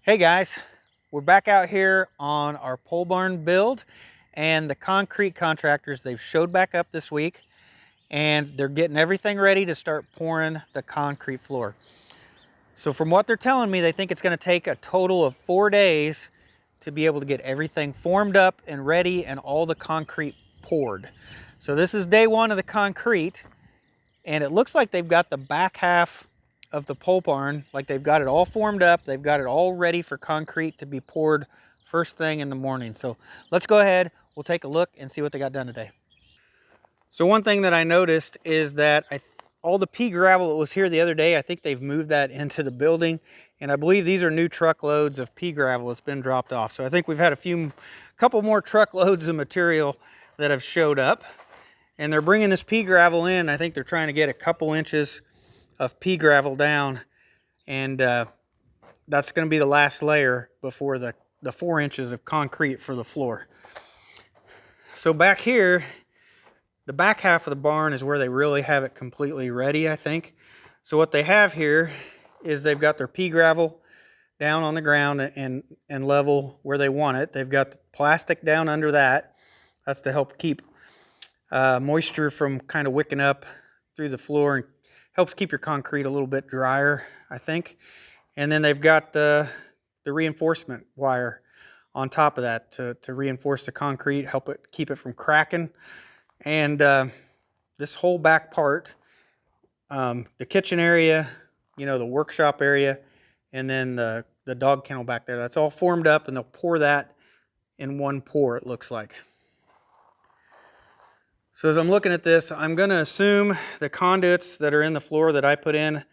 Hey guys, we're back out here on our pole barn build, and the concrete contractors, they've showed back up this week and they're getting everything ready to start pouring the concrete floor. So from what they're telling me, they think it's going to take a total of 4 days to be able to get everything formed up and ready and all the concrete poured. So this is day one of the concrete, and it looks like they've got the back half of the pole barn, like they've got it all formed up, they've got it all ready for concrete to be poured first thing in the morning. So let's go ahead, we'll take a look and see what they got done today. So one thing that I noticed is that all the pea gravel that was here the other day, I think they've moved that into the building, and I believe these are new truckloads of pea gravel that's been dropped off. So I think we've had a couple more truckloads of material that have showed up, and they're bringing this pea gravel in. I think they're trying to get a couple inches of pea gravel down, and that's going to be the last layer before the 4 inches of concrete for the floor. So back here, the back half of the barn is where they really have it completely ready, I think. So what they have here is they've got their pea gravel down on the ground and level where they want it. They've got the plastic down under that. That's to help keep moisture from kind of wicking up through the floor, and helps keep your concrete a little bit drier, I think. And then they've got the reinforcement wire on top of that to reinforce the concrete, help it keep it from cracking. And this whole back part, the kitchen area, the workshop area, and then the dog kennel back there, that's all formed up, and they'll pour that in one pour, it looks like. So as I'm looking at this, I'm going to assume the conduits that are in the floor that I put in,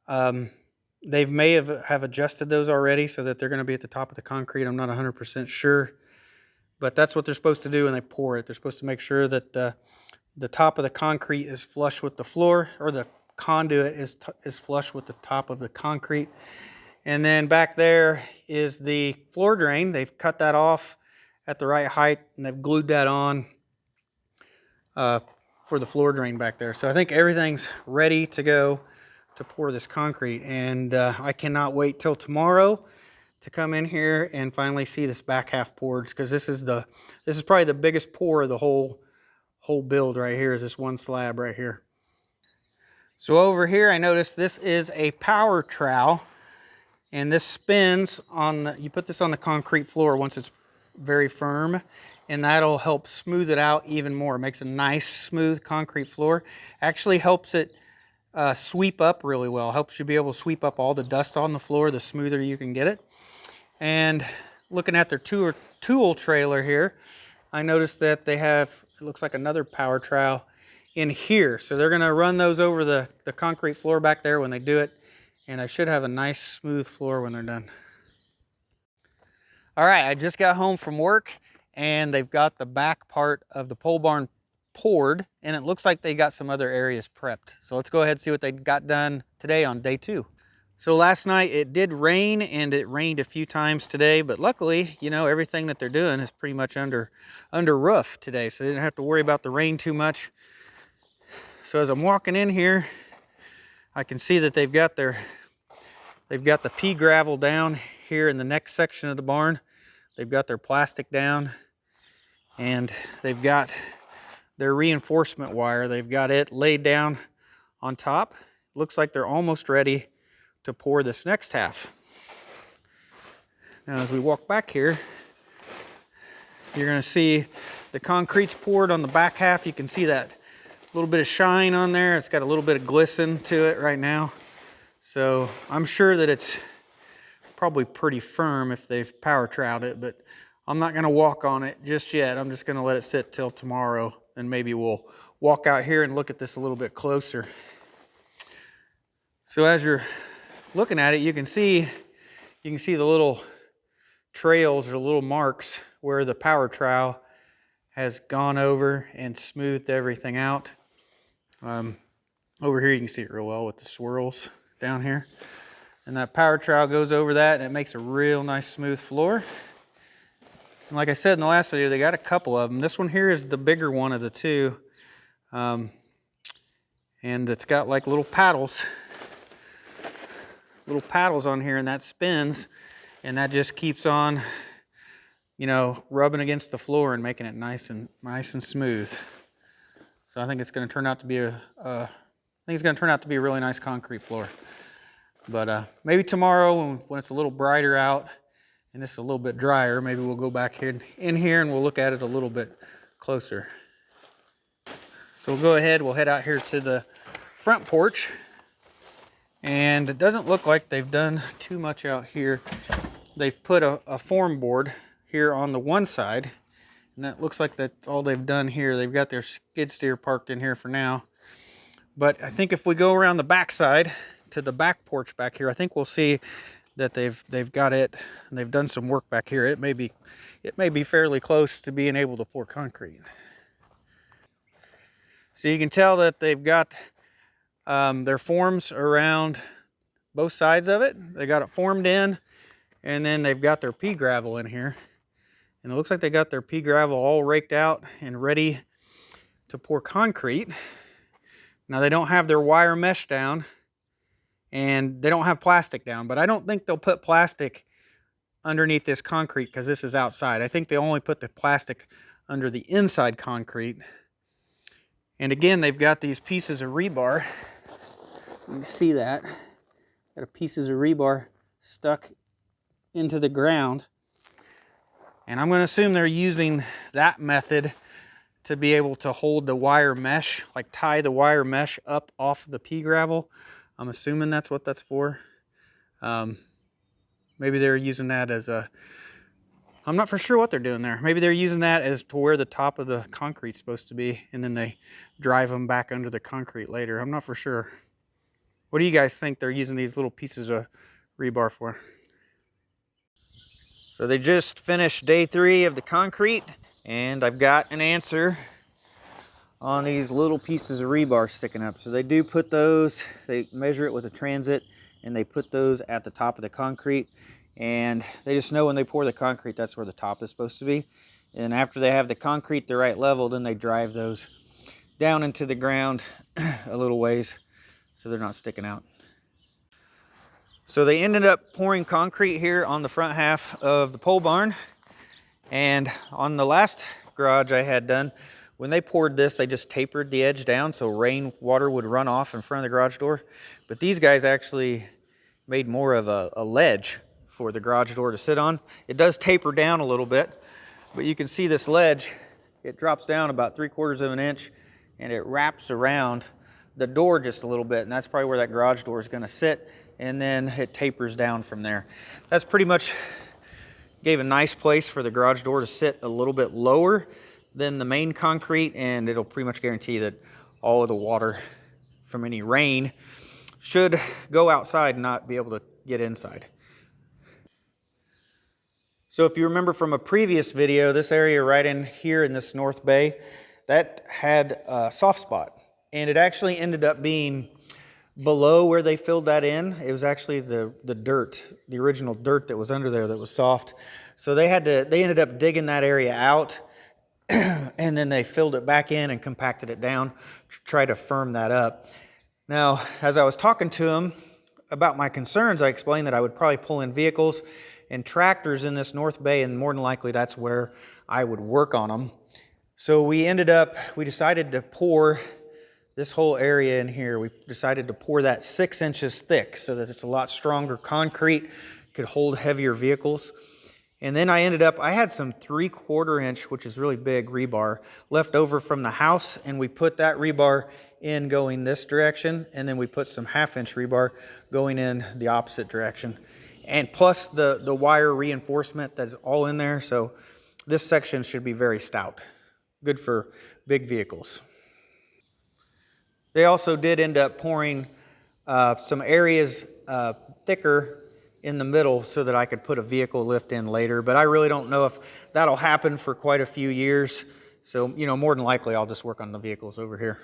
they may have adjusted those already so that they're going to be at the top of the concrete. I'm not 100% sure, but that's what they're supposed to do when they pour it. They're supposed to make sure that the top of the concrete is flush with the floor, or the conduit is flush with the top of the concrete. And then back there is the floor drain. They've cut that off at the right height, and they've glued that on for the floor drain back there. So I think everything's ready to go to pour this concrete, and I cannot wait till tomorrow to come in here and finally see this back half poured, because this is probably the biggest pour of the whole build right here, is this one slab right here. So over here, I noticed this is a power trowel, and this spins on you put this on the concrete floor once it's very firm, and that'll help smooth it out even more. It makes a nice smooth concrete floor. Actually helps it sweep up really well. Helps you be able to sweep up all the dust on the floor, the smoother you can get it. And looking at their tool trailer here, I noticed that they have, it looks like another power trowel in here. So they're gonna run those over the concrete floor back there when they do it, and I should have a nice smooth floor when they're done. All right, I just got home from work, and they've got the back part of the pole barn poured, and it looks like they got some other areas prepped. So let's go ahead and see what they got done today on day 2. So last night it did rain, and it rained a few times today, but luckily, everything that they're doing is pretty much under roof today, so they didn't have to worry about the rain too much. So as I'm walking in here, I can see that they've got the pea gravel down here in the next section of the barn. They've got their plastic down, and they've got their reinforcement wire. They've got it laid down on top. Looks like they're almost ready to pour this next half. Now as we walk back here, you're going to see the concrete's poured on the back half. You can see that little bit of shine on there. It's got a little bit of glisten to it right now. So I'm sure that it's probably pretty firm if they've power troweled it, but I'm not going to walk on it just yet. I'm just going to let it sit till tomorrow, and maybe we'll walk out here and look at this a little bit closer. So as you're looking at it, you can see the little trails or little marks where the power trowel has gone over and smoothed everything out. Over here you can see it real well with the swirls down here. And that power trowel goes over that, and it makes a real nice smooth floor. And like I said in the last video, they got a couple of them. This one here is the bigger one of the two. And it's got like little paddles on here, and that spins and that just keeps on, you know, rubbing against the floor and making it nice and smooth. So I think it's going to turn out to be I think it's going to turn out to be a really nice concrete floor. But maybe tomorrow when it's a little brighter out and it's a little bit drier, maybe we'll go back in here and we'll look at it a little bit closer. So we'll go ahead, we'll head out here to the front porch. And it doesn't look like they've done too much out here. They've put a form board here on the one side, and that looks like that's all they've done here. They've got their skid steer parked in here for now. But I think if we go around the back side to the back porch back here, I think we'll see that they've got it and they've done some work back here. It may be fairly close to being able to pour concrete. So you can tell that they've got their forms around both sides of it. They got it formed in, and then they've got their pea gravel in here. And it looks like they got their pea gravel all raked out and ready to pour concrete. Now they don't have their wire mesh down, and they don't have plastic down, but I don't think they'll put plastic underneath this concrete because this is outside. I think they only put the plastic under the inside concrete. And again, they've got these pieces of rebar. You can see that. Got pieces of rebar stuck into the ground. And I'm going to assume they're using that method to be able to hold the wire mesh, like tie the wire mesh up off the pea gravel. I'm assuming that's what that's for. Maybe they're using that as a, I'm not for sure what they're doing there. Maybe they're using that as to where the top of the concrete's supposed to be, and then they drive them back under the concrete later. I'm not for sure. What do you guys think they're using these little pieces of rebar for? So they just finished day 3 of the concrete, and I've got an answer on these little pieces of rebar sticking up. So they do put those, they measure it with a transit, and they put those at the top of the concrete. And they just know when they pour the concrete, that's where the top is supposed to be. And after they have the concrete the right level, then they drive those down into the ground a little ways so they're not sticking out. So they ended up pouring concrete here on the front half of the pole barn. And on the last garage I had done, when they poured this, they just tapered the edge down so rainwater would run off in front of the garage door. But these guys actually made more of a ledge for the garage door to sit on. It does taper down a little bit, but you can see this ledge, it drops down about 3/4 of an inch, and it wraps around the door just a little bit, and that's probably where that garage door is going to sit, and then it tapers down from there. That's pretty much gave a nice place for the garage door to sit a little bit lower than the main concrete, and it'll pretty much guarantee that all of the water from any rain should go outside and not be able to get inside. So if you remember from a previous video, this area right in here in this north bay, that had a soft spot, and it actually ended up being below where they filled that in. It was actually the dirt, the original dirt that was under there that was soft. So they ended up digging that area out and then they filled it back in and compacted it down to try to firm that up. Now, as I was talking to them about my concerns, I explained that I would probably pull in vehicles and tractors in this north bay, and more than likely that's where I would work on them. So we decided to pour this whole area in here. We decided to pour that 6 inches thick so that it's a lot stronger concrete, could hold heavier vehicles. And then I had some 3/4 inch, which is really big rebar, left over from the house, and we put that rebar in going this direction, and then we put some 1/2 inch rebar going in the opposite direction. And plus the wire reinforcement that's all in there, so this section should be very stout. Good for big vehicles. They also did end up pouring some areas thicker in the middle so that I could put a vehicle lift in later, but I really don't know if that'll happen for quite a few years. So, more than likely I'll just work on the vehicles over here.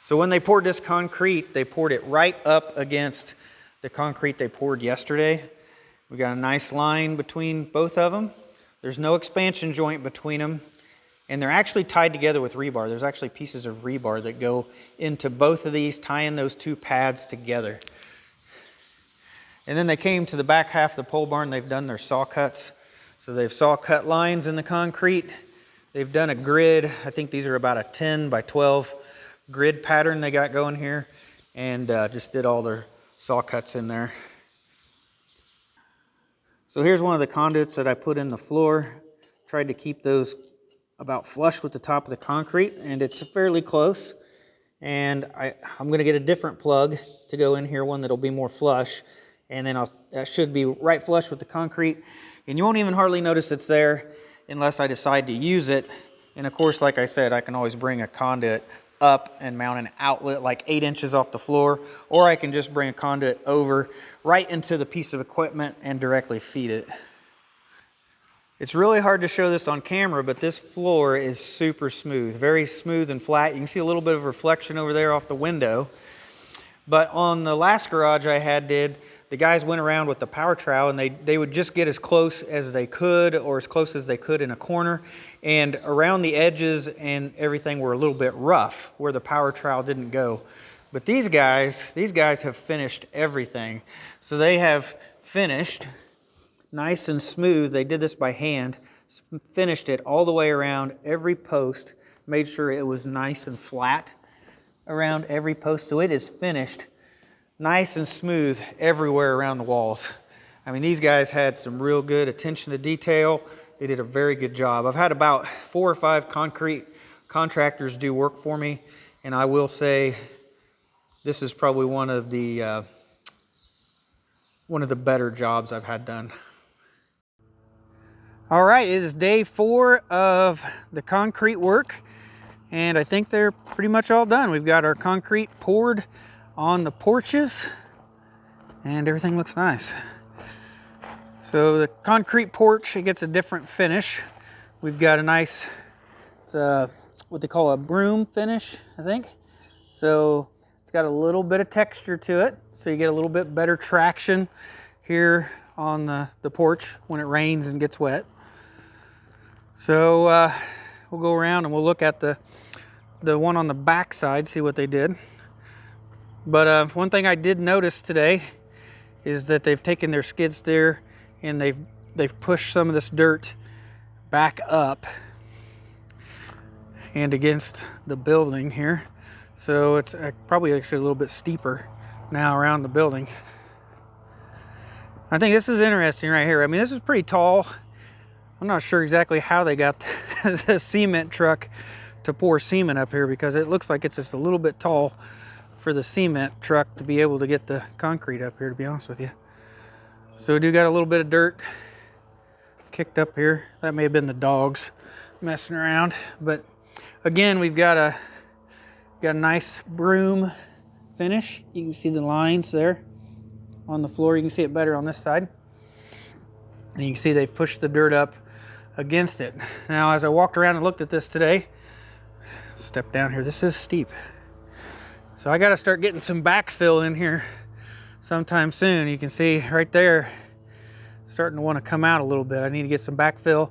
So when they poured this concrete, they poured it right up against the concrete they poured yesterday. We got a nice line between both of them. There's no expansion joint between them, and they're actually tied together with rebar. There's actually pieces of rebar that go into both of these, tying those two pads together. And then they came to the back half of the pole barn. They've done their saw cuts. So they've saw cut lines in the concrete. They've done a grid. I think these are about a 10 by 12 grid pattern they got going here. And just did all their saw cuts in there. So here's one of the conduits that I put in the floor. Tried to keep those about flush with the top of the concrete, and it's fairly close. And I'm gonna get a different plug to go in here, one that'll be more flush. And then that should be right flush with the concrete. And you won't even hardly notice it's there unless I decide to use it. And of course, like I said, I can always bring a conduit up and mount an outlet like 8 inches off the floor, or I can just bring a conduit over right into the piece of equipment and directly feed it. It's really hard to show this on camera, but this floor is super smooth, very smooth and flat. You can see a little bit of reflection over there off the window. But on the last garage I had the guys went around with the power trowel, and they would just get as close as they could, or as close as they could in a corner. And around the edges and everything were a little bit rough where the power trowel didn't go. But these guys have finished everything. So they have finished nice and smooth. They did this by hand, finished it all the way around every post, made sure it was nice and flat around every post. So it is finished nice and smooth everywhere around the walls. I mean, these guys had some real good attention to detail. They did a very good job. I've had about 4 or 5 concrete contractors do work for me, and I will say this is probably one of the better jobs I've had done. All right, it is day 4 of the concrete work, and I think they're pretty much all done. We've got our concrete poured on the porches, and everything looks nice. So the concrete porch, it gets a different finish. We've got a nice, it's what they call a broom finish, I think. So it's got a little bit of texture to it, so you get a little bit better traction here on the porch when it rains and gets wet. So we'll go around and we'll look at the one on the back side, see what they did. But one thing I did notice today is that they've taken their skid steer and they've pushed some of this dirt back up and against the building here. So it's probably actually a little bit steeper now around the building. I think this is interesting right here. I mean, this is pretty tall. I'm not sure exactly how they got the cement truck to pour cement up here, because it looks like it's just a little bit tall for the cement truck to be able to get the concrete up here, to be honest with you. So we do got a little bit of dirt kicked up here. That may have been the dogs messing around. But again, we've got a nice broom finish. You can see the lines there on the floor. You can see it better on this side. And you can see they've pushed the dirt up against it. Now, as I walked around and looked at this today, step down here, this is steep. So I got to start getting some backfill in here sometime soon. You can see right there, starting to want to come out a little bit. I need to get some backfill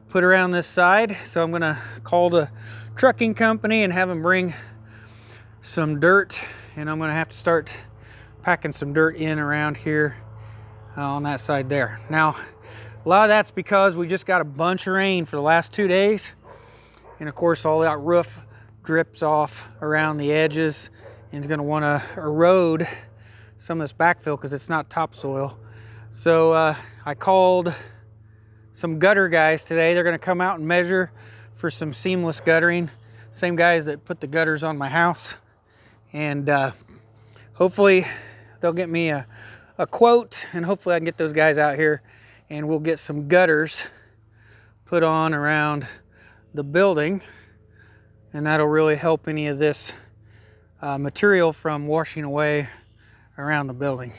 put around this side. So I'm going to call the trucking company and have them bring some dirt, and I'm going to have to start packing some dirt in around here on that side there. Now, a lot of that's because we just got a bunch of rain for the last 2 days. And of course, all that roof drips off around the edges and is going to want to erode some of this backfill because it's not topsoil. So I called some gutter guys today. They're going to come out and measure for some seamless guttering. Same guys that put the gutters on my house. And hopefully they'll get me a quote, and hopefully I can get those guys out here and we'll get some gutters put on around the building, and that'll really help any of this material from washing away around the building.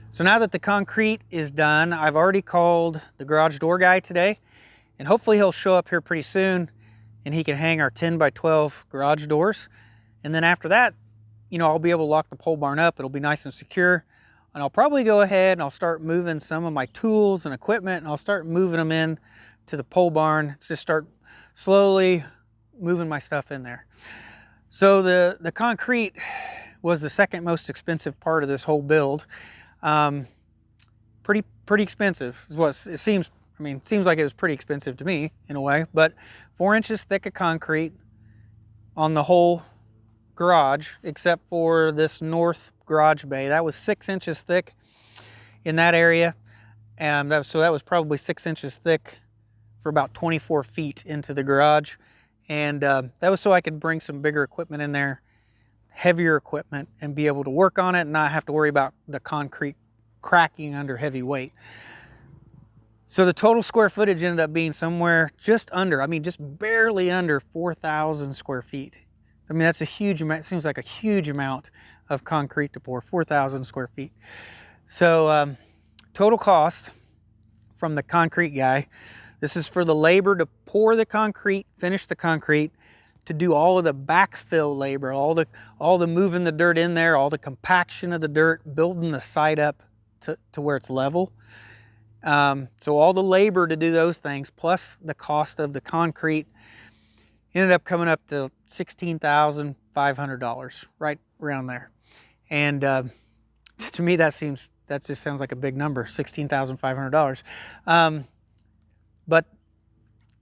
So now that the concrete is done, I've already called the garage door guy today, and hopefully he'll show up here pretty soon and he can hang our 10 by 12 garage doors. And then after that, you know, I'll be able to lock the pole barn up. It'll be nice and secure. And I'll probably go ahead and I'll start moving some of my tools and equipment, and I'll start moving them in to the pole barn. Just start slowly moving my stuff in there. So the concrete was the second most expensive part of this whole build. Pretty expensive is what it seems. I mean, it seems like it was pretty expensive to me in a way, but 4 inches thick of concrete on the whole garage, except for this north garage bay. That was 6 inches thick in that area. And so that was probably 6 inches thick for about 24 feet into the garage. And that was so I could bring some bigger equipment in there, heavier equipment, and be able to work on it and not have to worry about the concrete cracking under heavy weight. So the total square footage ended up being somewhere just under, I mean, just barely under 4,000 square feet. I mean, that's a huge amount. It seems like a huge amount of concrete to pour, 4,000 square feet. So total cost from the concrete guy, this is for the labor to pour the concrete, finish the concrete, to do all of the backfill labor, all the moving the dirt in there, all the compaction of the dirt, building the site up to where it's level. So all the labor to do those things, plus the cost of the concrete, ended up coming up to $16,500, right around there. And to me, that just sounds like a big number, $16,500. But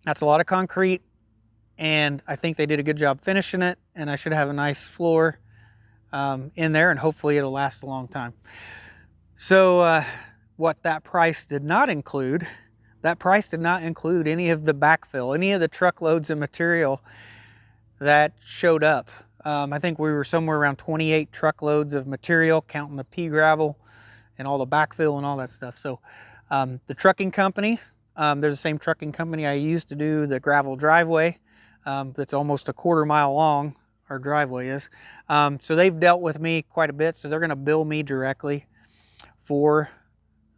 that's a lot of concrete, and I think they did a good job finishing it, and I should have a nice floor in there, and hopefully it'll last a long time. So what that price did not include, any of the backfill, any of the truckloads of material that showed up. I think we were somewhere around 28 truckloads of material, counting the pea gravel and all the backfill and all that stuff. So the trucking company, they're the same trucking company I used to do the gravel driveway. That's almost a quarter mile long, our driveway is. So they've dealt with me quite a bit, so they're gonna bill me directly for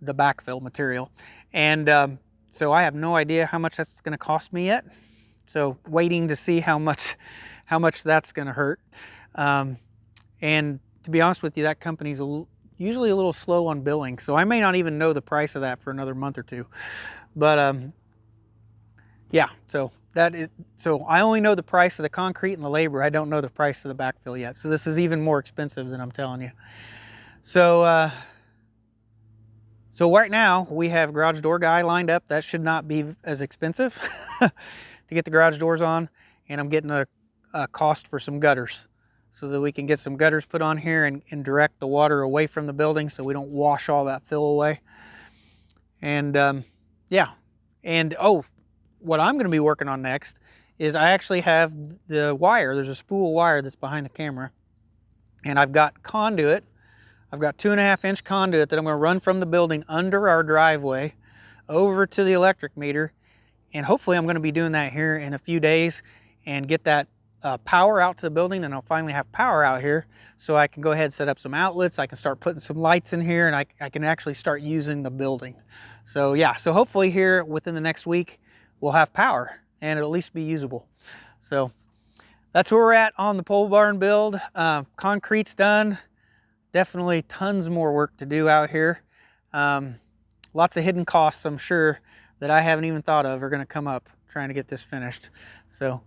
the backfill material. And so I have no idea how much that's gonna cost me yet. So waiting to see how much that's gonna hurt. And to be honest with you, that company's usually a little slow on billing, so I may not even know the price of that for another month or two. But yeah, so I only know the price of the concrete and the labor. I don't know the price of the backfill yet. So this is even more expensive than I'm telling you. So so right now we have garage door guy lined up. That should not be as expensive to get the garage doors on. And I'm getting a cost for some gutters so that we can get some gutters put on here and direct the water away from the building so we don't wash all that fill away. And yeah, and oh, what I'm going to be working on next is I actually have the wire. There's a spool wire that's behind the camera, and I've got conduit. I've got 2.5 inch conduit that I'm going to run from the building under our driveway over to the electric meter. And hopefully I'm going to be doing that here in a few days and get that power out to the building. Then I'll finally have power out here so I can go ahead and set up some outlets. I can start putting some lights in here, and I can actually start using the building. So yeah, so hopefully here within the next week we'll have power and it'll at least be usable. So that's where we're at on the pole barn build. Concrete's done. Definitely tons more work to do out here. Lots of hidden costs, I'm sure, that I haven't even thought of are going to come up trying to get this finished. So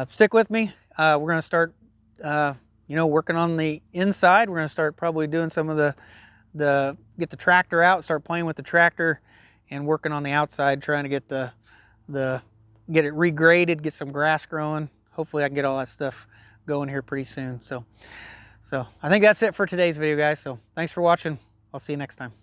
stick with me. We're going to start working on the inside. We're going to start probably doing some of get the tractor out, start playing with the tractor, and working on the outside, trying to get get it regraded, get some grass growing. Hopefully I can get all that stuff going here pretty soon. So I think that's it for today's video, guys. So thanks for watching. I'll see you next time.